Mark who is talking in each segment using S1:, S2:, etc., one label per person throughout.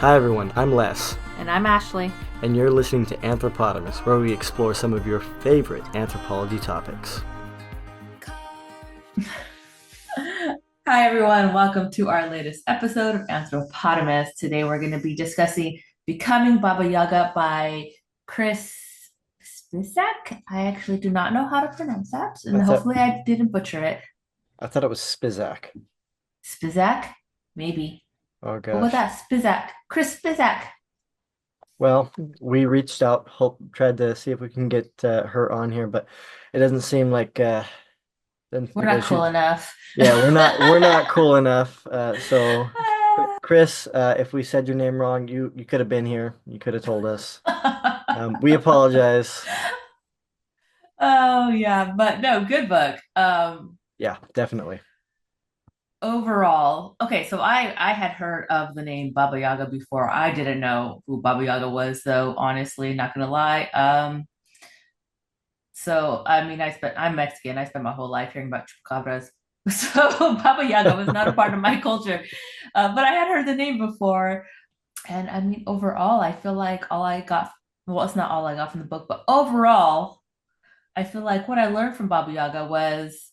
S1: Hi everyone, I'm Les,
S2: And I'm Ashley.
S1: and you're listening to Anthropotamus, where we explore some of your favorite anthropology topics.
S2: Hi, everyone. Welcome to our latest episode of Anthropotamus. Today, we're going to be discussing Becoming Baba Yaga by Kris Spisak. I actually do not know how to pronounce that,
S1: I
S2: and
S1: thought
S2: hopefully, I didn't butcher it.
S1: I thought it was Spizak.
S2: Spisak? Maybe.
S1: Oh
S2: What about
S1: gosh.
S2: that? Spisak. Kris Spisak.
S1: Well, we reached out, tried to see if we can get her on here, but it doesn't seem like
S2: We're not
S1: she.
S2: cool enough.
S1: Yeah, we're not cool enough. So, Chris, if we said your name wrong, you could have been here. You could have told us. We apologize.
S2: Oh, yeah. But no, good book.
S1: Yeah, definitely.
S2: Overall, okay, so I had heard of the name Baba Yaga before. I didn't know who Baba Yaga was, though, honestly, not gonna lie. So I mean, I'm Mexican. I spent my whole life hearing about chupacabras. So Baba Yaga was not a part of my culture. But I had heard the name before. And I mean, overall, I feel like all I got, well, it's not all I got from the book, but overall, I feel like what I learned from Baba Yaga was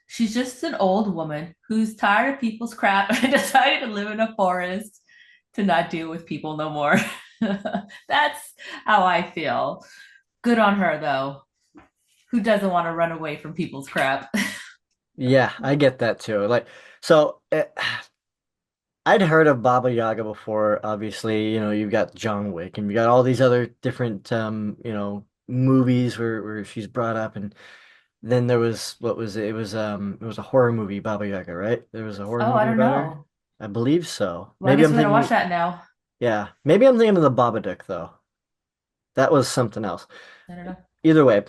S2: she's just an old woman who's tired of people's crap and decided to live in a forest to not deal with people no more. That's how I feel. Good on her, though. Who doesn't want to run away from people's crap?
S1: Yeah, I get that too. So I'd heard of Baba Yaga before. Obviously, you've got John Wick and you got all these other different, movies where she's brought up. And then there was, what was it? It was a horror movie, Baba Yaga, right? There was a horror
S2: Oh, I
S1: movie
S2: don't
S1: about her.
S2: know.
S1: I believe so.
S2: Well, I
S1: Maybe
S2: guess
S1: I'm
S2: we gotta watch
S1: thinking,
S2: that now.
S1: yeah, maybe I'm thinking of the Babadook though. That was something else.
S2: I don't know.
S1: Either way,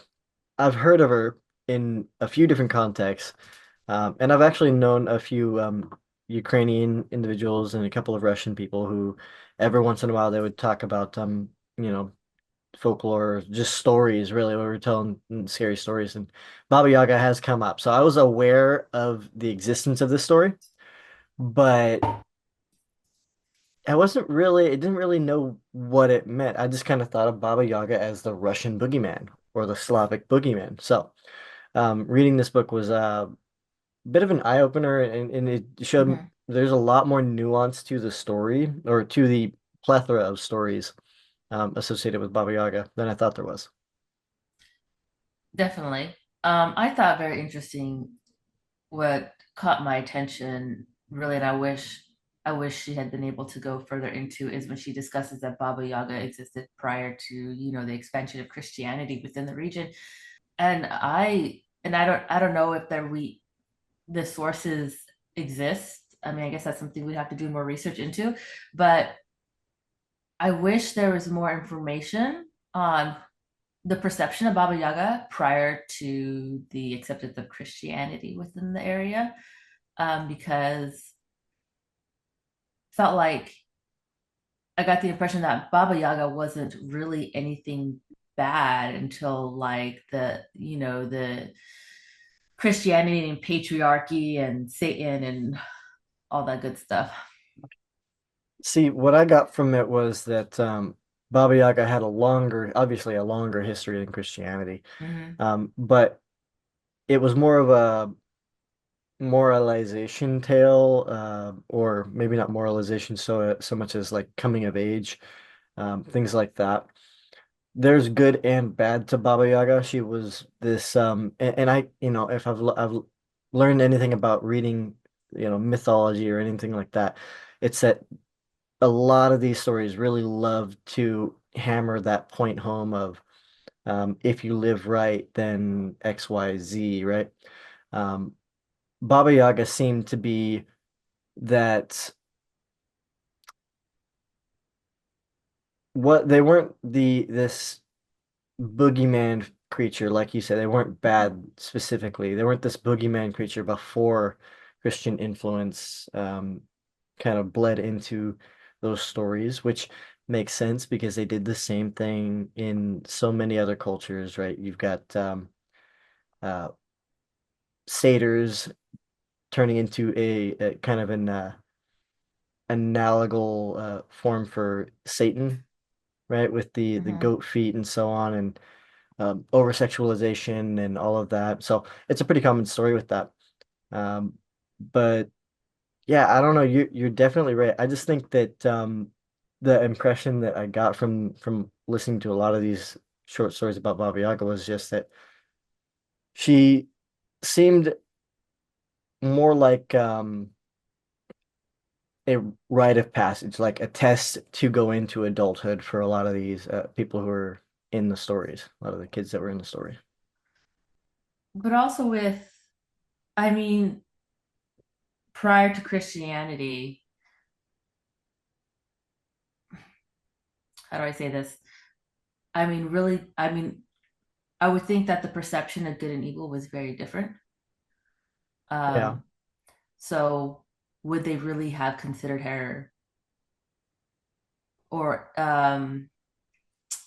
S1: I've heard of her in a few different contexts. And I've actually known a few Ukrainian individuals and a couple of Russian people who every once in a while they would talk about you know, folklore, just stories really, where we're telling scary stories. And Baba Yaga has come up. So I was aware of the existence of this story, but I didn't really know what it meant. I just kind of thought of Baba Yaga as the Russian boogeyman or the Slavic boogeyman. So reading this book was bit of an eye opener, and it showed
S2: Mhm.
S1: there's a lot more nuance to the story or to the plethora of stories associated with Baba Yaga than I thought there was.
S2: Definitely. I thought very interesting what caught my attention really, and I wish she had been able to go further into is when she discusses that Baba Yaga existed prior to, the expansion of Christianity within the region. And I don't know if the sources exist. I mean, I guess that's something we'd have to do more research into, but I wish there was more information on the perception of Baba Yaga prior to the acceptance of Christianity within the area, because felt like I got the impression that Baba Yaga wasn't really anything bad until like the Christianity and patriarchy and Satan and all that good stuff.
S1: See, what I got from it was that Baba Yaga had obviously a longer history than Christianity,
S2: Hmm.
S1: but it was more of a moralization tale, or maybe not moralization so much as like coming of age, things like that. There's good and bad to Baba Yaga. She was this, and I, if I've learned anything about reading, mythology or anything like that, it's that a lot of these stories really love to hammer that point home of, if you live right, then X, Y, Z, right? Um, Baba Yaga seemed to be that what they weren't this boogeyman creature, like you said. They weren't bad specifically. They weren't this boogeyman creature before Christian influence kind of bled into those stories, which makes sense because they did the same thing in so many other cultures, right? You've got uh, satyrs turning into a kind of an analogal form for Satan, right? With the
S2: Mhm.
S1: goat feet and so on, and over sexualization and all of that. So it's a pretty common story with that. But yeah, I don't know. You're definitely right. I just think that the impression that I got from listening to a lot of these short stories about Baba Yaga was just that she seemed more like a rite of passage, like a test to go into adulthood for a lot of these people who are in the stories, a lot of the kids that were in the story.
S2: But also with, I mean, prior to Christianity, how do I say this? I mean, really, I mean, I would think that the perception of good and evil was very different.
S1: Yeah.
S2: Um, so would they really have considered her or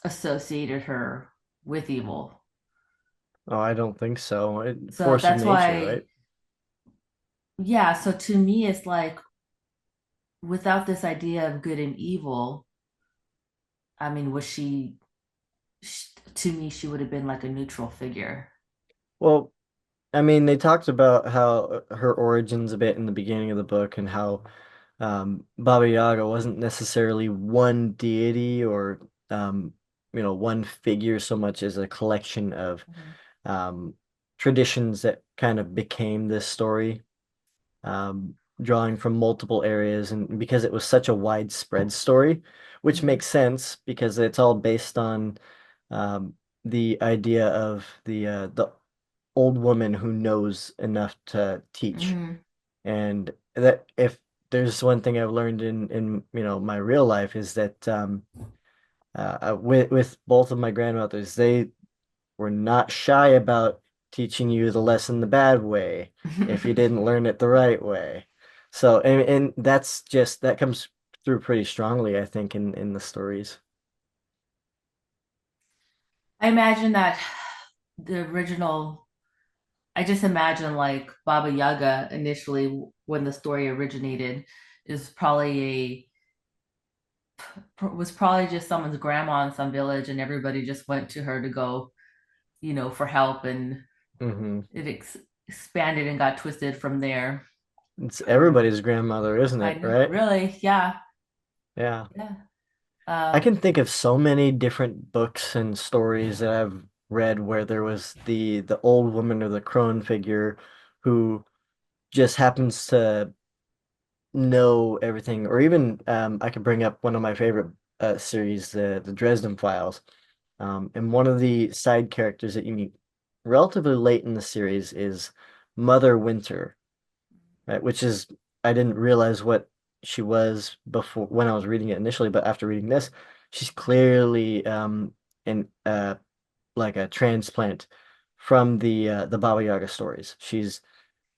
S2: associated her with evil?
S1: Oh, I don't think so.
S2: So
S1: Force of
S2: that's
S1: nature,
S2: why,
S1: right?
S2: yeah. So to me, it's like without this idea of good and evil, I mean, to me, she would have been like a neutral figure.
S1: Well, I mean, they talked about how her origins a bit in the beginning of the book and how Baba Yaga wasn't necessarily one deity or one figure so much as a collection of
S2: Mhm.
S1: um, traditions that kind of became this story, drawing from multiple areas, and because it was such a widespread story, which
S2: Mhm.
S1: makes sense because it's all based on um, the idea of the old woman who knows enough to teach.
S2: Mhm.
S1: And that if there's one thing I've learned in my real life is that with both of my grandmothers, they were not shy about teaching you the lesson the bad way if you didn't learn it the right way. So and that's just that comes through pretty strongly, I think, in the stories.
S2: I imagine that the original, I just imagine like Baba Yaga initially when the story originated is probably was probably just someone's grandma in some village and everybody just went to her to go, for help and
S1: Hmm.
S2: it expanded and got twisted from there.
S1: It's
S2: Um,
S1: everybody's grandmother, isn't
S2: I
S1: it?
S2: know,
S1: Right?
S2: really, yeah,
S1: Yeah.
S2: yeah.
S1: I can think of so many different books and stories that I've read where there was the old woman or the crone figure who just happens to know everything, or even I could bring up one of my favorite series, the Dresden Files. And one of the side characters that you meet relatively late in the series is Mother Winter, right? Which is I didn't realize what she was before when I was reading it initially, but after reading this, she's clearly an like a transplant from the Baba Yaga stories. She's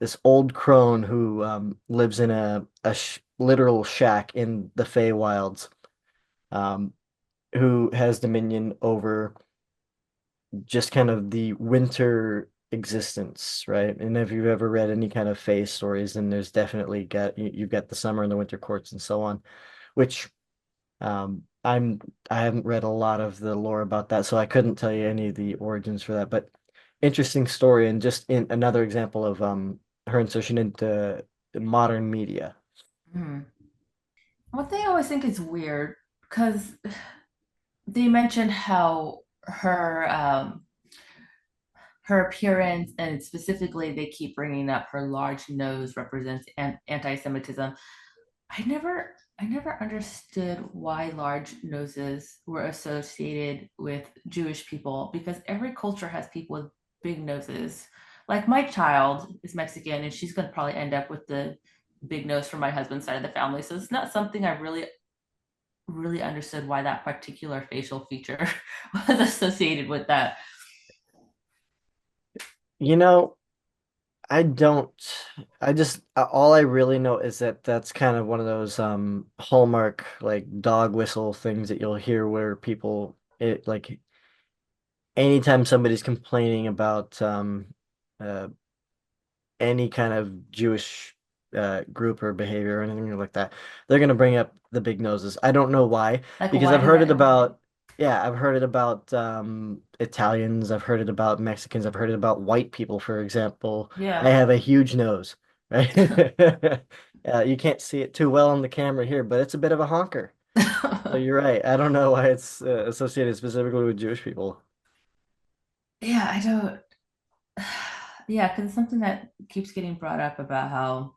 S1: this old crone who lives in a sh literal shack in the Feywilds, um, who has dominion over just kind of the winter existence, right? And if you've ever read any kind of Fey stories, then there's definitely you've got the summer and the winter courts and so on, which I haven't read a lot of the lore about that, so I couldn't tell you any of the origins for that. But interesting story and just in another example of her insertion into modern media.
S2: Mhm. One thing I always think is weird because they mentioned how her appearance and specifically they keep bringing up her large nose represents anti-Semitism. I never understood why large noses were associated with Jewish people because every culture has people with big noses. Like my child is Mexican and she's going to probably end up with the big nose from my husband's side of the family. So it's not something I really understood why that particular facial feature was associated with that.
S1: You know, I don't. I just all I really know is that that's kind of one of those hallmark like dog whistle things that you'll hear where people like anytime somebody's complaining about uh any kind of Jewish group or behavior or anything like that, they're gonna bring up the big noses. I don't know why,
S2: Like,
S1: because
S2: why
S1: I've
S2: does
S1: heard
S2: that
S1: it
S2: happen?
S1: about, yeah, I've heard it about Italians, I've heard it about Mexicans, I've heard it about white people, for example. I
S2: Yeah.
S1: have a huge nose, right? You can't see it too well on the camera here, but it's a bit of a honker. So you're right. I don't know why it's associated specifically with Jewish people.
S2: Yeah, I don't. Yeah, because it's something that keeps getting brought up about how,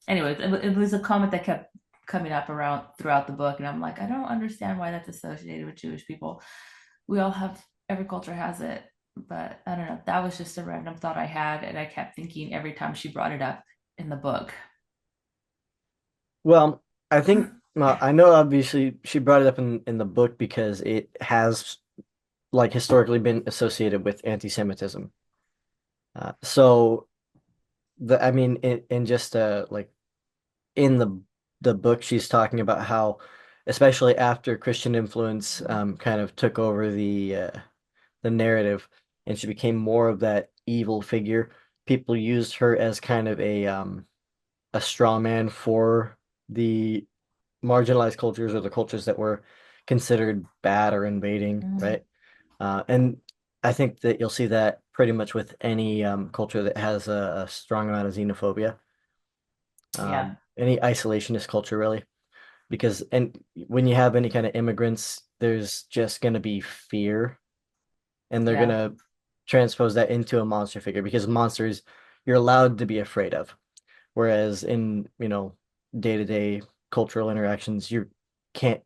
S2: anyways, it was a comment that kept coming up around throughout the book, and I'm like, I don't understand why that's associated with Jewish people. We all have, every culture has it, but I don't know. That was just a random thought I had, and I kept thinking every time she brought it up in the book.
S1: Well, I think, well, I know obviously she brought it up in the book because it has like historically been associated with anti-Semitism. So I mean, in just like in the book, she's talking about how, especially after Christian influence kind of took over the narrative, and she became more of that evil figure. People used her as kind of a straw man for the marginalized cultures or the cultures that were considered bad or invading,
S2: Mm,
S1: right? And I think that you'll see that pretty much with any culture that has a strong amount of xenophobia,
S2: yeah,
S1: any isolationist culture, really. Because and when you have any kind of immigrants, there's just going to be fear, and they're going
S2: yeah,
S1: to transpose that into a monster figure because monsters you're allowed to be afraid of. Whereas in, day-to-day cultural interactions, you can't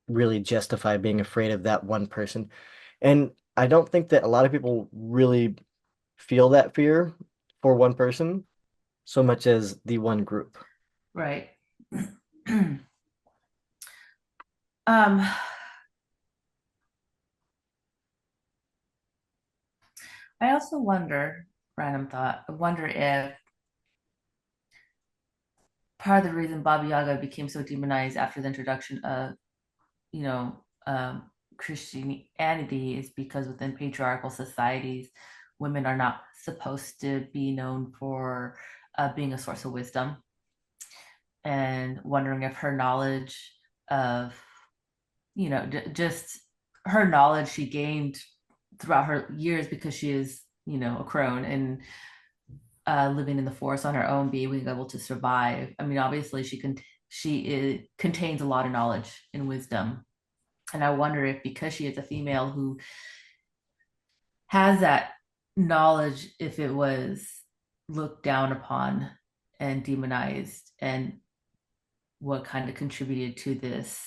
S1: really justify being afraid of that one person. And I don't think that a lot of people really feel that fear for one person so much as the one group.
S2: right. um, I also wonder, random thought, I wonder if part of the reason Baba Yaga became so demonized after the introduction of, you know, Christianity is because within patriarchal societies, women are not supposed to be known for being a source of wisdom, and wondering if her knowledge of, just her knowledge she gained throughout her years because she is, a crone and living in the forest on her own, being able to survive. I mean, obviously, contains a lot of knowledge and wisdom, and I wonder if because she is a female who has that knowledge, if it was looked down upon and demonized, and what kind of contributed to this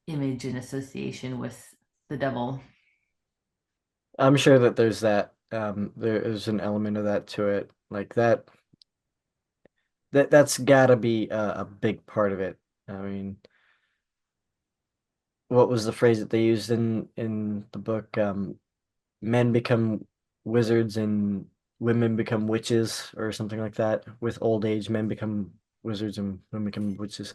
S2: image and association with the devil.
S1: I'm sure that there's that there is an element of that to it. Like that's gotta be a big part of it. I mean, what was the phrase that they used in the book? Men become wizards and women become witches or something like that. With old age, men become wizards and women become witches.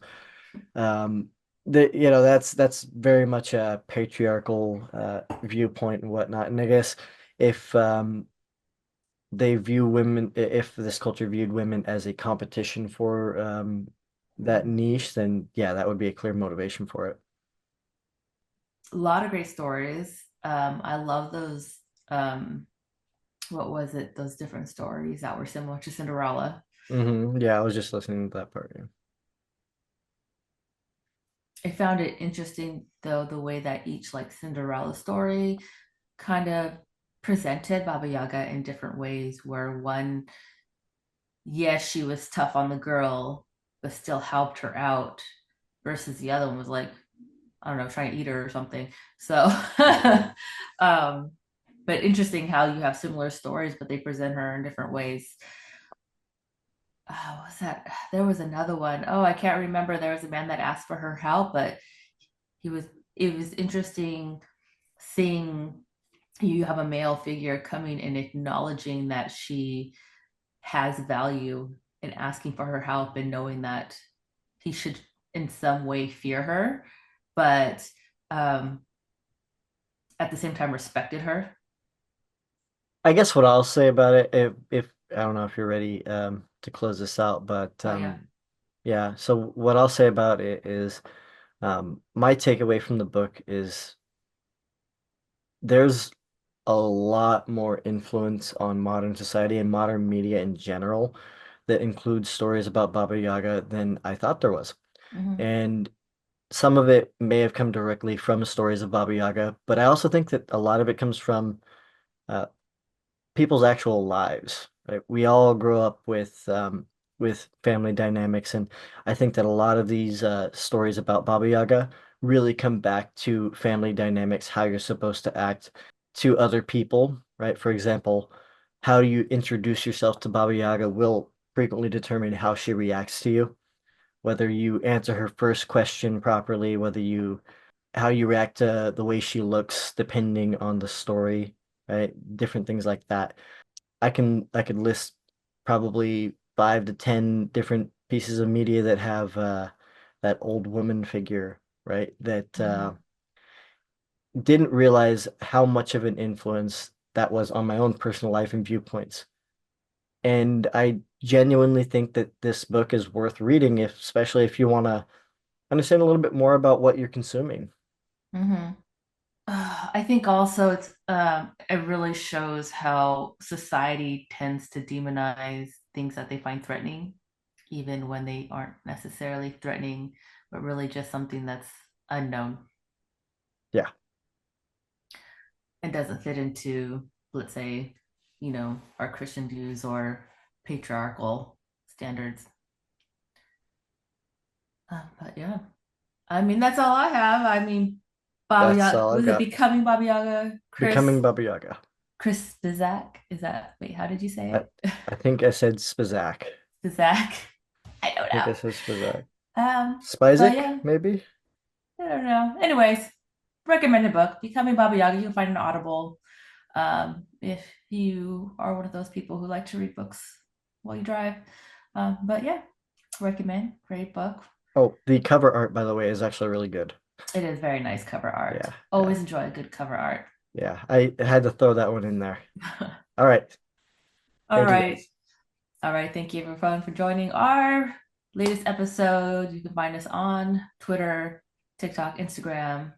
S1: Um, that's very much a patriarchal viewpoint and whatnot. And I guess if they view women, if this culture viewed women as a competition for that niche, then yeah, that would be a clear motivation for it.
S2: A lot of great stories. I love those. What was it? Those different stories that were similar to Cinderella.
S1: Yeah, I was just listening to that part. Yeah.
S2: I found it interesting though the way that each like Cinderella story kind of presented Baba Yaga in different ways. Where one, yes, she was tough on the girl, but still helped her out, versus the other one was like, I don't know, trying to eat her or something. So, um, but interesting how you have similar stories, but they present her in different ways. What was that? There was another one. Oh, I can't remember. There was a man that asked for her help, but he was. It was interesting seeing you have a male figure coming and acknowledging that she has value and asking for her help and knowing that he should in some way fear her, but um, at the same time respected her.
S1: I guess what I'll say about it, if I don't know if you're ready to close this out, but
S2: Oh yeah.
S1: yeah. So what I'll say about it is, my takeaway from the book is there's a lot more influence on modern society and modern media in general that includes stories about Baba Yaga than I thought there was.
S2: Hmm.
S1: And some of it may have come directly from stories of Baba Yaga, but I also think that a lot of it comes from uh, people's actual lives, right? We all grow up with family dynamics, and I think that a lot of these stories about Baba Yaga really come back to family dynamics, how you're supposed to act to other people, right? For example, how you introduce yourself to Baba Yaga will frequently determine how she reacts to you, whether you answer her first question properly, whether you how you react to the way she looks, depending on the story, right? Different things like that. I could list probably 5 to 10 different pieces of media that have that old woman figure, right? That
S2: Hmm.
S1: didn't realize how much of an influence that was on my own personal life and viewpoints. And I genuinely think that this book is worth reading, if especially if you want to understand a little bit more about what you're consuming.
S2: Hmm. I think also it really shows how society tends to demonize things that they find threatening, even when they aren't necessarily threatening, but really just something that's unknown
S1: Yeah,
S2: and doesn't fit into, let's say, our Christian views or patriarchal standards. But yeah, I mean, that's all I have. I mean, Baba
S1: that's
S2: Yaga,
S1: all I've
S2: was it
S1: got.
S2: Becoming Baba Yaga?
S1: Becoming Baba Yaga.
S2: Kris Spisak? Is that, wait, how did you say
S1: I,
S2: it?
S1: I think I said Spizak.
S2: Spisak? I don't
S1: I think
S2: know.
S1: I said Spizak.
S2: But
S1: Spizik,
S2: yeah,
S1: maybe?
S2: I don't know. Anyways, recommended book, Becoming Baba Yaga. You can find an Audible if you are one of those people who like to read books while you drive. But yeah, recommend. Great book.
S1: Oh, the cover art, by the way, is actually really good.
S2: It is very nice cover art.
S1: Yeah, yeah,
S2: Always enjoy a good cover art.
S1: yeah. I had to throw that one in there. All right.
S2: All
S1: Thank you,
S2: right.
S1: guys.
S2: All right. Thank you everyone for joining our latest episode. You can find us on Twitter, TikTok, Instagram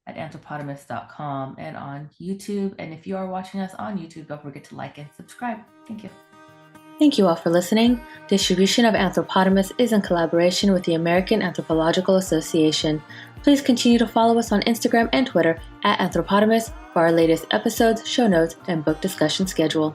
S2: at anthropotamus.com and on YouTube. And if you are watching us on YouTube, don't forget to like and subscribe. Thank you.
S3: Thank you all for listening. Distribution of Anthropotamus is in collaboration with the American Anthropological Association. Please continue to follow us on Instagram and Twitter at Anthropotamus for our latest episodes, show notes, and book discussion schedule.